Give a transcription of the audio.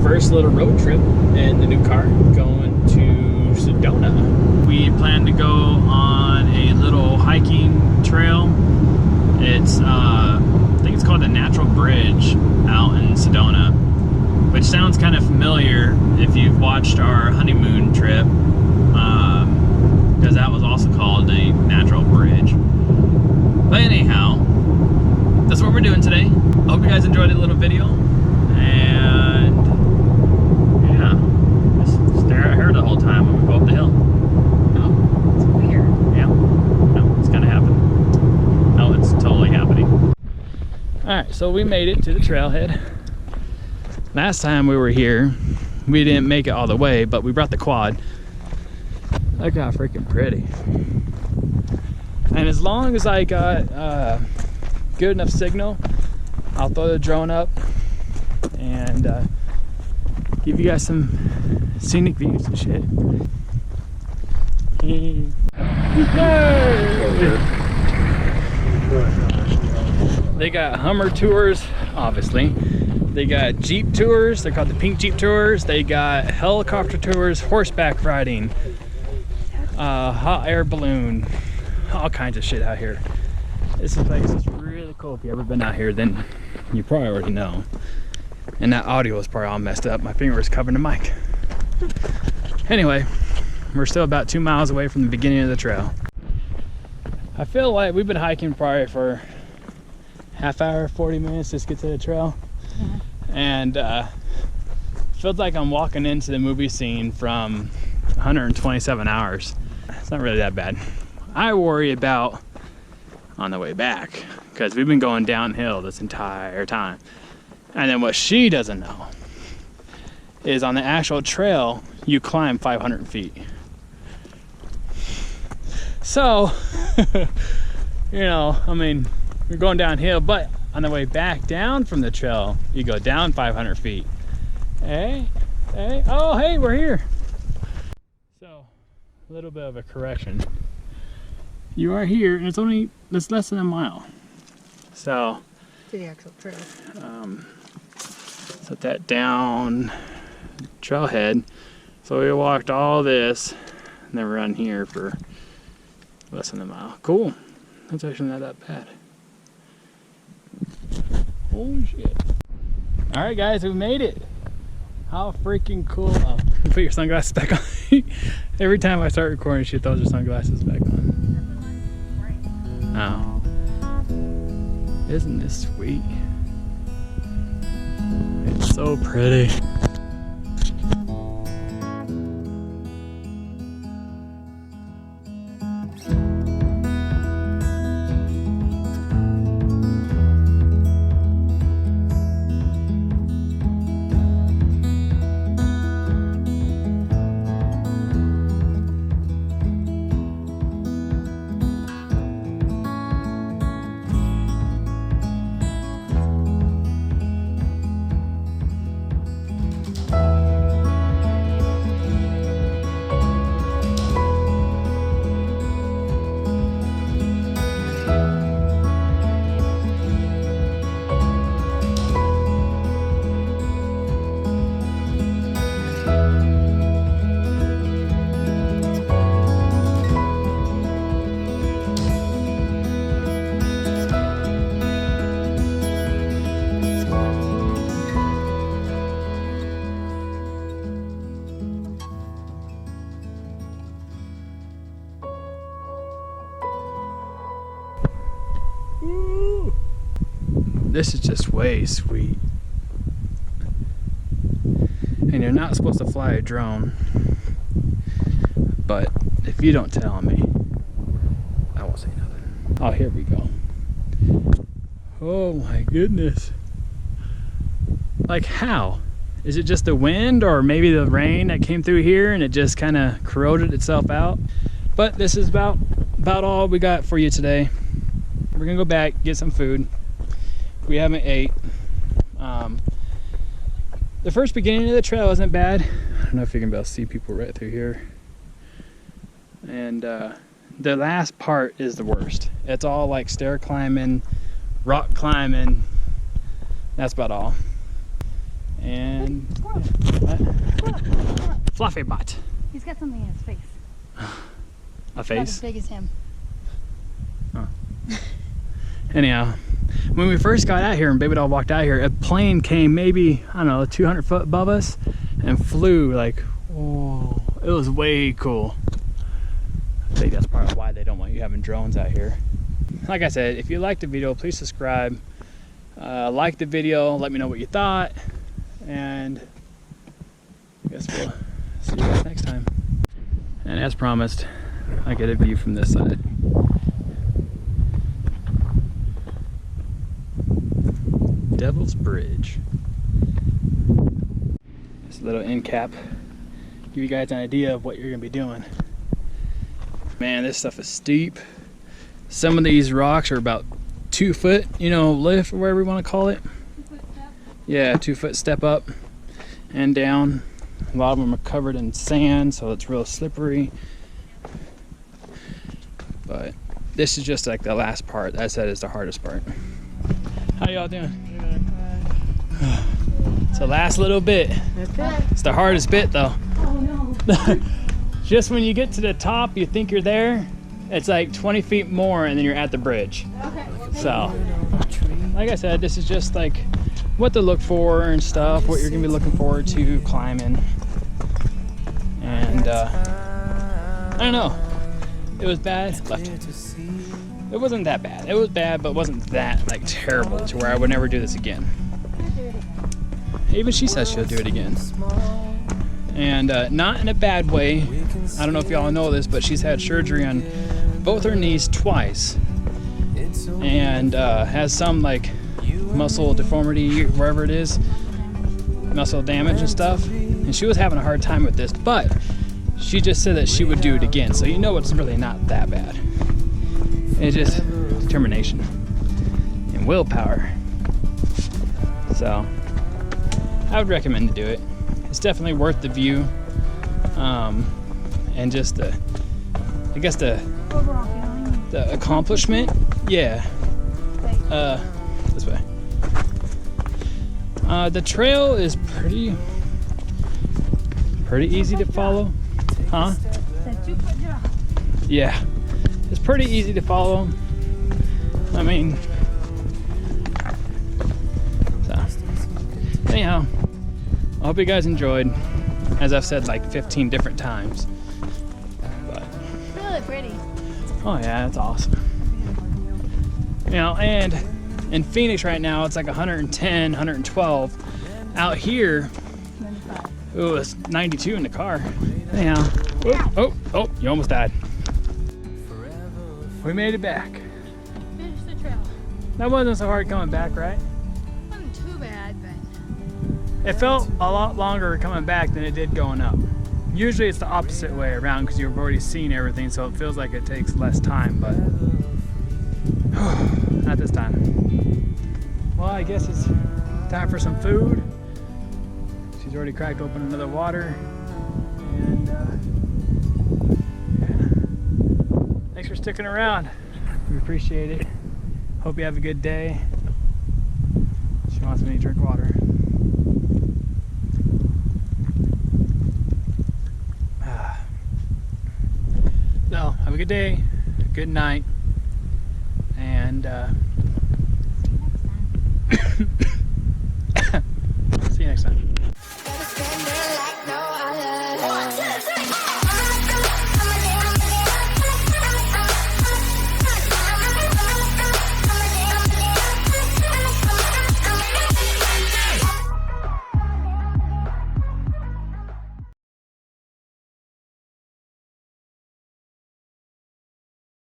first little road trip in the new car going to Sedona. We plan to go on a little hiking trail. It's I think it's called the Natural Bridge out in Sedona, which sounds kind of familiar if you've watched our honeymoon trip, because that was also called a natural bridge. But anyhow, that's what we're doing today. I hope you guys enjoyed the little video, and yeah, just stare at her the whole time when we go up the hill. Oh, it's weird. Yeah, no, it's gonna happen. No, it's totally happening. Alright, so we made it to the trailhead. Last time we were here, we didn't make it all the way, but we brought the quad. Look how freaking pretty. And as long as I got good enough signal, I'll throw the drone up and give you guys some scenic views and shit. They got Hummer tours, obviously. They got Jeep tours, they're called the Pink Jeep tours. They got helicopter tours, horseback riding, hot air balloon, all kinds of shit out here. This place is really cool. If you've ever been out here, then you probably already know. And that audio is probably all messed up. My finger is covering the mic. Anyway, we're still about 2 miles away from the beginning of the trail. I feel like we've been hiking probably for half hour, 40 minutes just to get to the trail. And feels like I'm walking into the movie scene from 127 hours. It's not really that bad. I worry about on the way back, because we've been going downhill this entire time. And then what she doesn't know is on the actual trail, you climb 500 feet. So, you know, I mean, you're going downhill, but on the way back down from the trail, you go down 500 feet. Hey, oh, hey, we're here. So, a little bit of a correction. You are here, and it's less than a mile. So, To the actual trail. Set that down, trailhead. So we walked all this, and then run here for less than a mile. Cool. That's actually not that bad. Holy shit. Alright guys, we made it. How freaking cool. Oh, put your sunglasses back on. Every time I start recording, she throws her sunglasses back on. Oh. Isn't this sweet? It's so pretty. This is just way sweet. And you're not supposed to fly a drone, but if you don't tell me, I won't say nothing. Oh, here we go. Oh my goodness. Like how? Is it just the wind, or maybe the rain that came through here and it just kind of corroded itself out? But this is about all we got for you today. We're gonna go back, get some food. We haven't ate. The first beginning of the trail isn't bad. I don't know if you can be able to see people right through here. And the last part is the worst. It's all like stair climbing, rock climbing. That's about all. And Fluffy butt. He's got something in his face. A Not as face? big as him. Anyhow, when we first got out here and Baby Doll walked out here, a plane came maybe, I don't know, 200 foot above us and flew like, whoa. It was way cool. I think that's part of why they don't want you having drones out here. Like I said, if you liked the video, please subscribe. Like the video, let me know what you thought. And I guess we'll see you guys next time. And as promised, I get a view from this side. Devil's Bridge. This little end cap, give you guys an idea of what you're gonna be doing. Man, this stuff is steep. Some of these rocks are about 2 foot, you know, lift or whatever you want to call it. 2 foot step. Yeah, 2 foot step up and down. A lot of them are covered in sand, so it's real slippery. But this is just like the last part. That said is the hardest part. How y'all doing? It's the last little bit. It's the hardest bit though. Oh no. Just when you get to the top, you think you're there. It's like 20 feet more and then you're at the bridge. Okay. So, like I said, this is just like what to look for and stuff, what you're gonna be looking forward to climbing. And I don't know. It was bad. Left. It wasn't that bad. It was bad, but it wasn't that like terrible to where I would never do this again. Even she says she'll do it again. And not in a bad way. I don't know if y'all know this, but she's had surgery on both her knees twice. And has some like muscle deformity, wherever it is, muscle damage and stuff. And she was having a hard time with this, but she just said that she would do it again. So you know it's really not that bad. It's just determination and willpower. So I would recommend to do it. It's definitely worth the view. And just the, I guess the accomplishment. Yeah. This way. The trail is pretty easy to follow. Huh? Yeah. It's pretty easy to follow. I mean, so anyhow, I hope you guys enjoyed. As I've said like 15 different times. But Really pretty. oh yeah, it's awesome. You know, and in Phoenix right now it's like 110, 112. Out here, 95. it was 92 in the car. Anyhow, oh, you almost died. We made it back. Finish the trail. That wasn't so hard coming back, right? Wasn't too bad, but It felt a lot longer coming back than it did going up. Usually it's the opposite way around because you've already seen everything, so it feels like it takes less time, but not this time. Well, I guess it's time for some food. She's already cracked open another water. And yeah. Thanks for sticking around. We appreciate it. Hope you have a good day. She wants me to drink water. So, have a good day, good night, and see you next time.